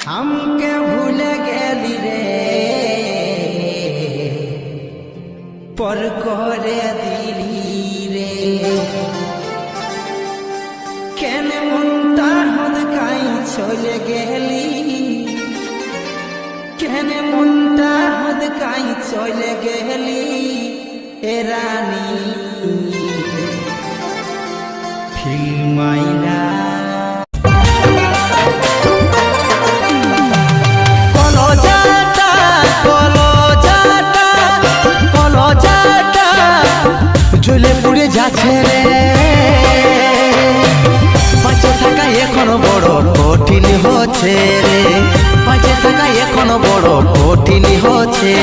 हमके भूल गेली रे पर करे दिली रे केने मुंटा हद काई चले गेली केने मुंटा हद काई चले गेली ए रानी फिल्माइला জ্বলে পুড়ে যাচ্ছে রে বাঁচে থাকা এখনো বড় কঠিন হচ্ছে রে বাঁচে থাকা এখনো বড় কঠিন হচ্ছে